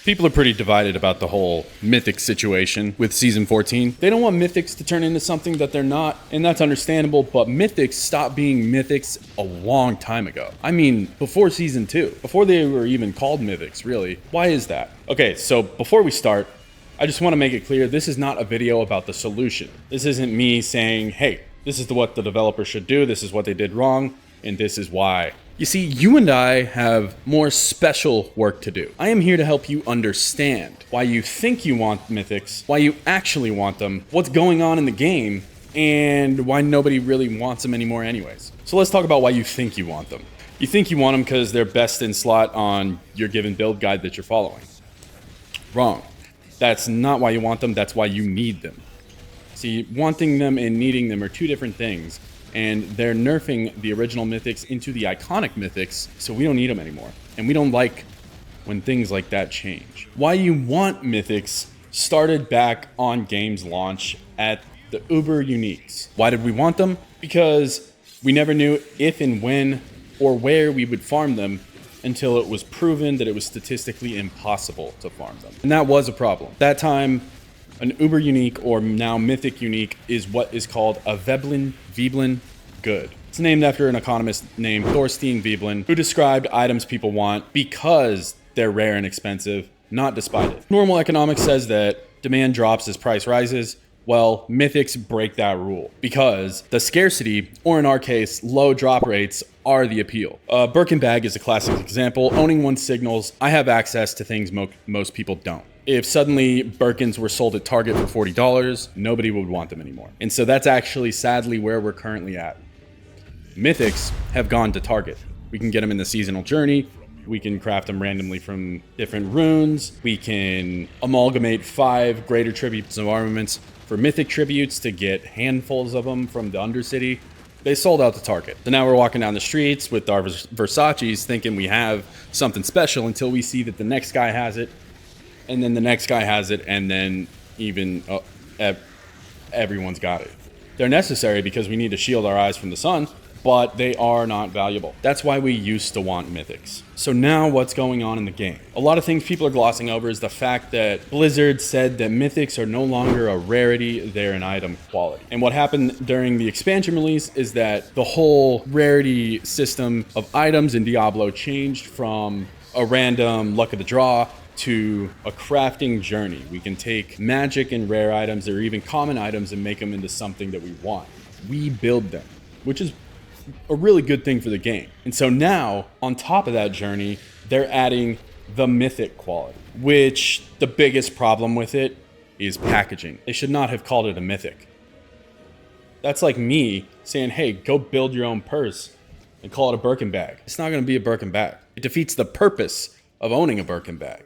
People are pretty divided about the whole Mythics situation with Season 14. They don't want Mythics to turn into something that they're not, and that's understandable, but Mythics stopped being Mythics a long time ago. I mean, before Season 2, before they were even called Mythics, really. Why is that? Okay, so before we start, I just want to make it clear, this is not a video about the solution. This isn't me saying, hey, this is what the developer should do, this is what they did wrong, and this is why. You see, you and I have more special work to do. I am here to help you understand why you think you want Mythics, why you actually want them, what's going on in the game, and why nobody really wants them anymore anyways. So let's talk about why you think you want them. You think you want them because they're best in slot on your given build guide that you're following. Wrong. That's not why you want them, that's why you need them. See, wanting them and needing them are two different things. And they're nerfing the original Mythics into the iconic Mythics, so we don't need them anymore. And we don't like when things like that change. Why you want Mythics started back on game's launch at the Uber Uniques. Why did we want them? Because we never knew if and when or where we would farm them until it was proven that it was statistically impossible to farm them. And that was a problem. That time, an Uber Unique, or now Mythic Unique, is what is called a Veblen good. It's named after an economist named Thorstein Veblen, who described items people want because they're rare and expensive, not despite it. Normal economics says that demand drops as price rises. Well, Mythics break that rule because the scarcity, or in our case, low drop rates, are the appeal. Birkin bag is a classic example. Owning one signals I have access to things most people don't. If suddenly Birkins were sold at Target for $40, nobody would want them anymore. And so that's actually sadly where we're currently at. Mythics have gone to Target. We can get them in the seasonal journey. We can craft them randomly from different runes. We can amalgamate 5 greater tributes of armaments for Mythic tributes to get handfuls of them from the Undercity. They sold out to Target. So now we're walking down the streets with our Versaces thinking we have something special until we see that the next guy has it. And then the next guy has it, and then even everyone's got it. They're necessary because we need to shield our eyes from the sun, but they are not valuable. That's why we used to want Mythics. So now what's going on in the game? A lot of things people are glossing over is the fact that Blizzard said that Mythics are no longer a rarity, they're an item quality. And what happened during the expansion release is that the whole rarity system of items in Diablo changed from a random luck of the draw to a crafting journey. We can take magic and rare items or even common items and make them into something that we want. We build them, which is a really good thing for the game. And so now, on top of that journey, they're adding the mythic quality, which the biggest problem with it is packaging. They should not have called it a mythic. That's like me saying, hey, go build your own purse and call it a Birkin bag. It's not going to be a Birkin bag. It defeats the purpose of owning a Birkin bag.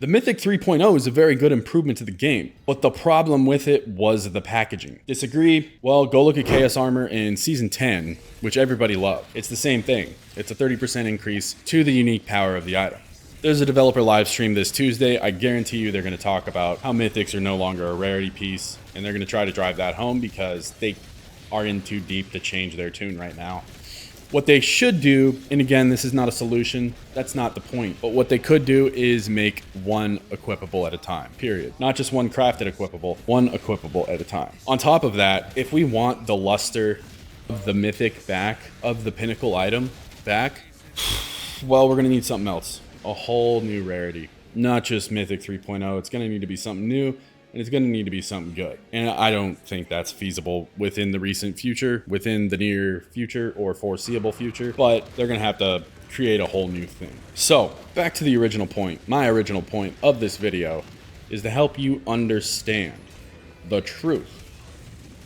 The Mythic 3.0 is a very good improvement to the game, but the problem with it was the packaging. Disagree? Well, go look at Chaos Armor in Season 10, which everybody loved. It's the same thing. It's a 30% increase to the unique power of the item. There's a developer live stream this Tuesday. I guarantee you they're going to talk about how Mythics are no longer a rarity piece, and they're going to try to drive that home because they are in too deep to change their tune right now. What they should do, and again, this is not a solution, that's not the point, but what they could do is make one equipable at a time, period. Not just one crafted equipable, one equipable at a time. On top of that, if we want the luster of the mythic back, of the pinnacle item back, well, we're gonna need something else. A whole new rarity. Not just Mythic 3.0, it's gonna need to be something new, and it's going to need to be something good. And I don't think that's feasible within the recent future, within the near future or foreseeable future, but they're going to have to create a whole new thing. So back to the original point. My original point of this video is to help you understand the truth,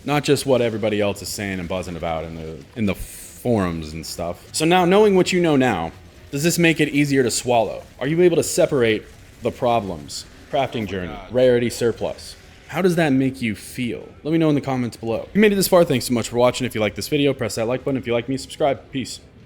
not just what everybody else is saying and buzzing about in the forums and stuff. So now, knowing what you know now, does this make it easier to swallow? Are you able to separate the problems? Crafting journey, rarity surplus. How does that make you feel? Let me know in the comments below. If you made it this far, thanks so much for watching. If you like this video, press that like button. If you like me, subscribe. Peace.